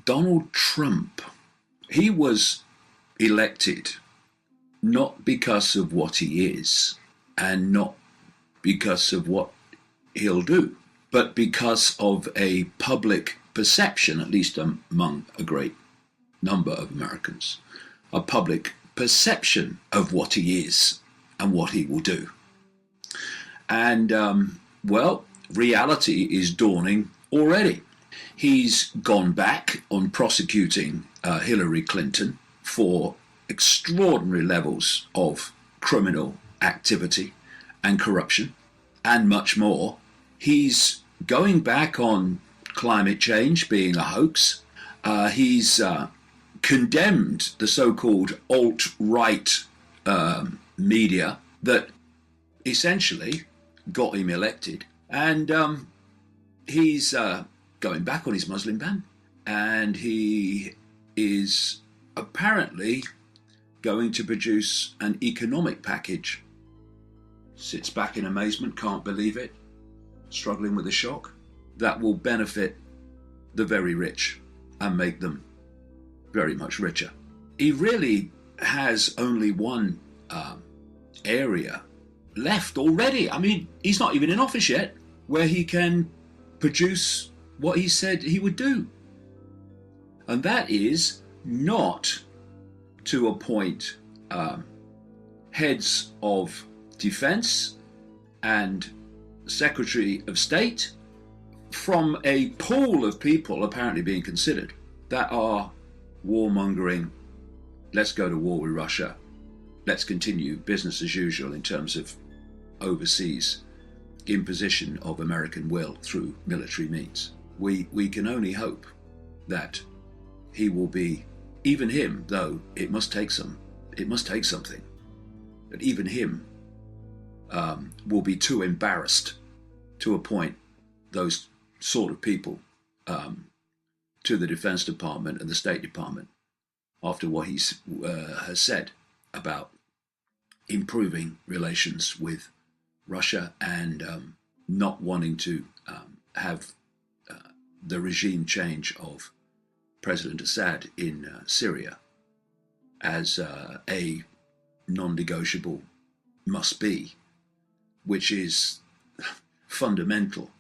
Donald Trump, he was elected not because of what he is and not because of what he'll do, but because of a public perception, at least among a great number of Americans, a public perception of what he is and what he will do. And, well, reality is dawning already. He's gone back on prosecuting Hillary Clinton for extraordinary levels of criminal activity and corruption and much more. He's going back on climate change being a hoax. He's condemned the so-called alt-right media that essentially got him elected. And he's going back on his Muslim ban. And he is apparently going to produce an economic package. Sits back in amazement, can't believe it, struggling with the shock, that will benefit the very rich and make them very much richer. He really has only one area left already. I mean, he's not even in office yet, where he can produce what he said he would do. And that is not to appoint heads of defense and Secretary of State from a pool of people apparently being considered that are warmongering, let's go to war with Russia, let's continue business as usual in terms of overseas imposition of American will through military means. We can only hope that he will be, even him, though it must take something, that even him will be too embarrassed to appoint those sort of people to the Defense Department and the State Department after what he has said about improving relations with Russia and not wanting to have the regime change of President Assad in Syria as a non-negotiable must be, which is fundamental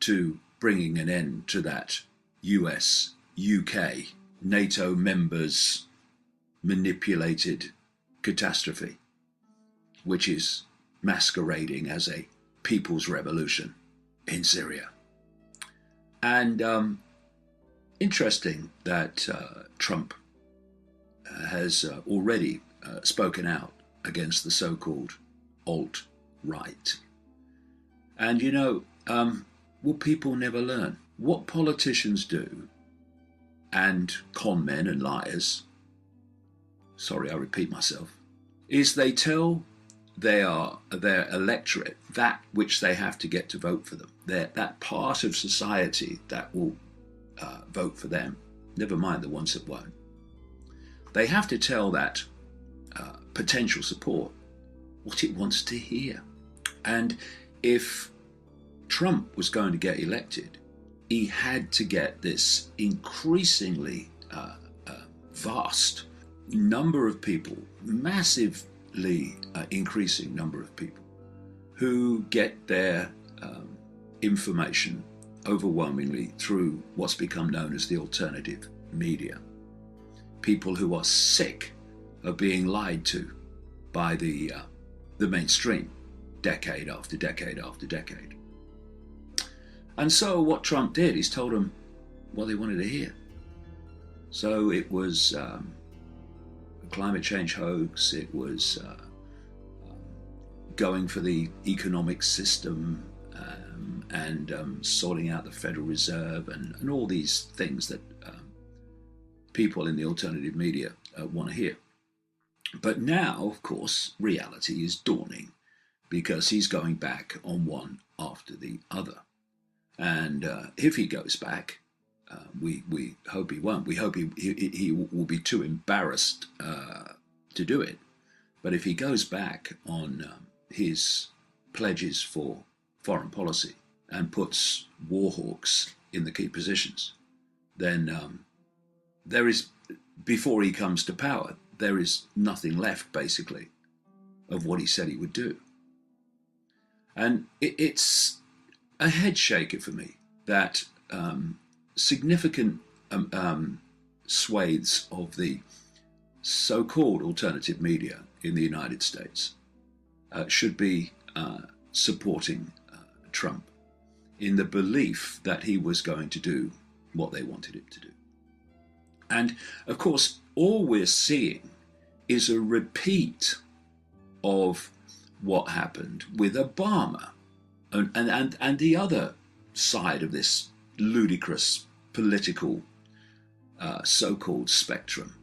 to bringing an end to that US, UK, NATO members manipulated catastrophe, which is masquerading as a people's revolution in Syria. And interesting that Trump has already spoken out against the so-called alt-right. And you know, what people never learn, what politicians do, and con men and liars, sorry I repeat myself, is they tell their electorate that which they have to get to vote for them, that part of society that will vote for them, never mind the ones that won't. They have to tell that potential support what it wants to hear. And if Trump was going to get elected, he had to get this increasingly vast number of people, massively increasing number of people, who get their information overwhelmingly through what's become known as the alternative media. People who are sick of being lied to by the mainstream, decade after decade after decade. And so what Trump did is told them what they wanted to hear. So it was a climate change hoax, it was going for the economic system and sorting out the Federal Reserve and all these things that people in the alternative media want to hear. But now, of course, reality is dawning because he's going back on one after the other. And if he goes back, we hope he won't. We hope he will be too embarrassed to do it. But if he goes back on his pledges for foreign policy and puts war hawks in the key positions, then there is, before he comes to power, there is nothing left, basically, of what he said he would do. And it's a head shaker for me that significant swathes of the so-called alternative media in the United States should be supporting Trump in the belief that he was going to do what they wanted him to do. And of course, all we're seeing is a repeat of what happened with Obama and the other side of this ludicrous political so-called spectrum.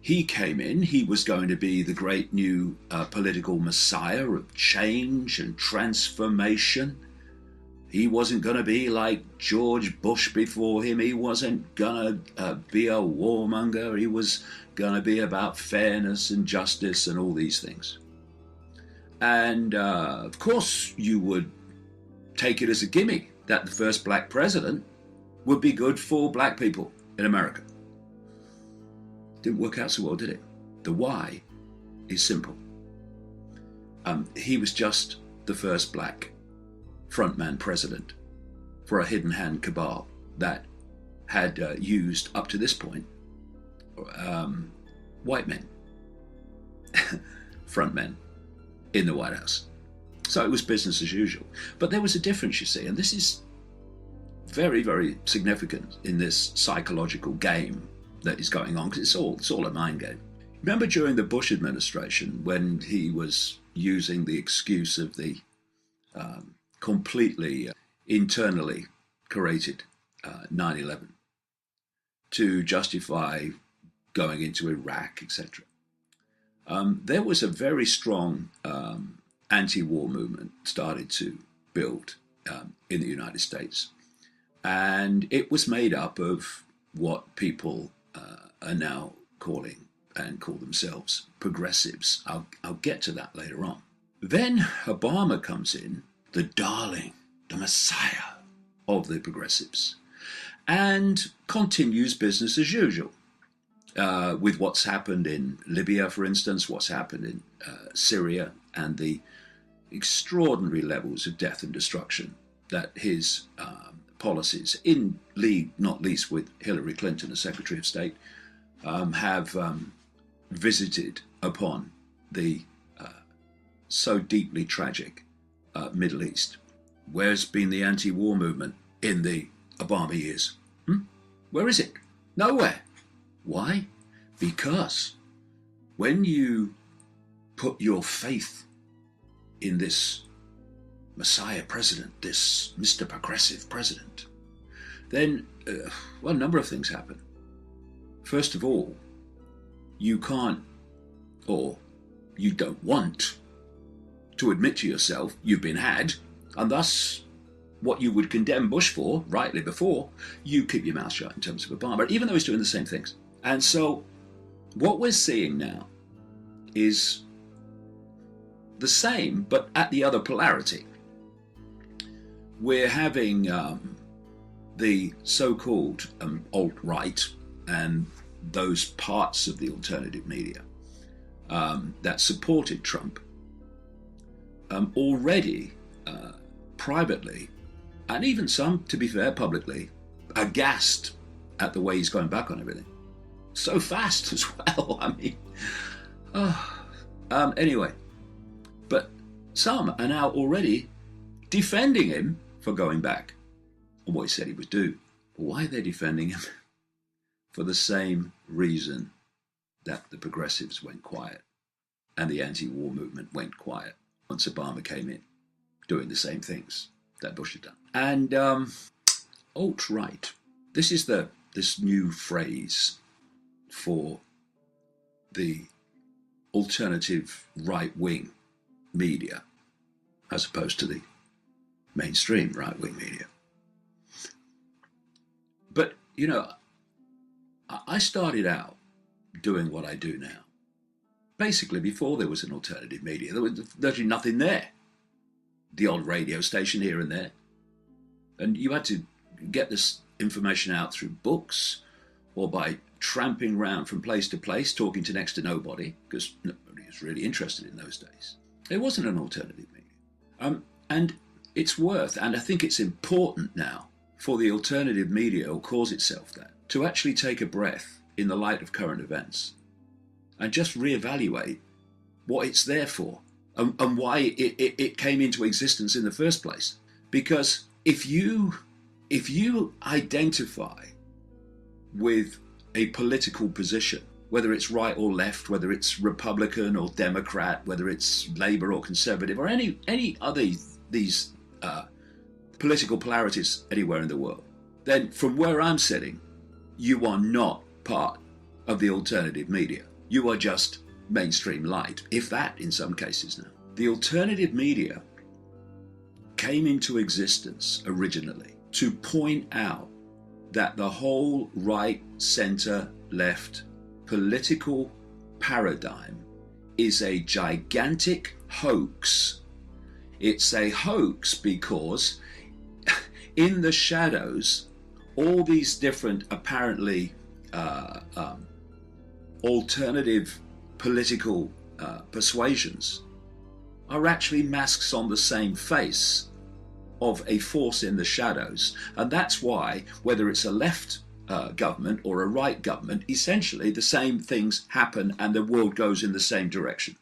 He came in, he was going to be the great new political messiah of change and transformation. He wasn't going to be like George Bush before him. He wasn't going to be a warmonger. He was going to be about fairness and justice and all these things. And of course, you would take it as a gimme that the first black president would be good for black people in America. Didn't work out so well, did it? The why is simple. He was just the first black frontman president for a hidden hand cabal that had used, up to this point, white men, frontmen in the White House. So it was business as usual. But there was a difference, you see, and this is very, very significant in this psychological game that is going on, because it's all a mind game. Remember during the Bush administration when he was using the excuse of the completely internally created 9/11 to justify going into Iraq, etc. There was a very strong anti-war movement started to build in the United States. And it was made up of what people are now calling and call themselves progressives. I'll get to that later on. Then Obama comes in, the darling, the messiah of the progressives, and continues business as usual with what's happened in Libya, for instance, what's happened in Syria, and the extraordinary levels of death and destruction that his policies, in league not least with Hillary Clinton as Secretary of State, have visited upon the so deeply tragic Middle East. Where's been the anti-war movement in the Obama years? Where is it? Nowhere. Why? Because when you put your faith in this Messiah president, this Mr. Progressive president, then, a number of things happen. First of all, you can't, or you don't want to admit to yourself you've been had, and thus what you would condemn Bush for, rightly before, you keep your mouth shut in terms of Obama, even though he's doing the same things. And so what we're seeing now is the same, but at the other polarity. We're having the so-called alt-right and those parts of the alternative media that supported Trump already privately, and even some, to be fair, publicly, aghast at the way he's going back on everything. So fast as well, I mean. Anyway, but some are now already defending him for going back on what he said he would do. Why are they defending him? For the same reason that the progressives went quiet and the anti-war movement went quiet once Obama came in, doing the same things that Bush had done. And alt-right, this is this new phrase for the alternative right-wing media as opposed to the mainstream right-wing media. But, you know, I started out doing what I do now. Basically, before there was an alternative media, there was literally nothing there. The odd radio station here and there. And you had to get this information out through books or by tramping round from place to place talking to next to nobody, because nobody was really interested in those days. There wasn't an alternative media. And it's worth, and I think it's important now for the alternative media, or calls itself that, to actually take a breath in the light of current events and just reevaluate what it's there for and why it came into existence in the first place. Because if you identify with a political position, whether it's right or left, whether it's Republican or Democrat, whether it's Labour or Conservative, or any other these political polarities anywhere in the world, then from where I'm sitting, you are not part of the alternative media. You are just mainstream light, if that in some cases now. The alternative media came into existence originally to point out that the whole right, centre, left political paradigm is a gigantic hoax. It's a hoax because in the shadows, all these different apparently alternative political persuasions are actually masks on the same face of a force in the shadows. And that's why, whether it's a left government or a right government, essentially the same things happen and the world goes in the same direction.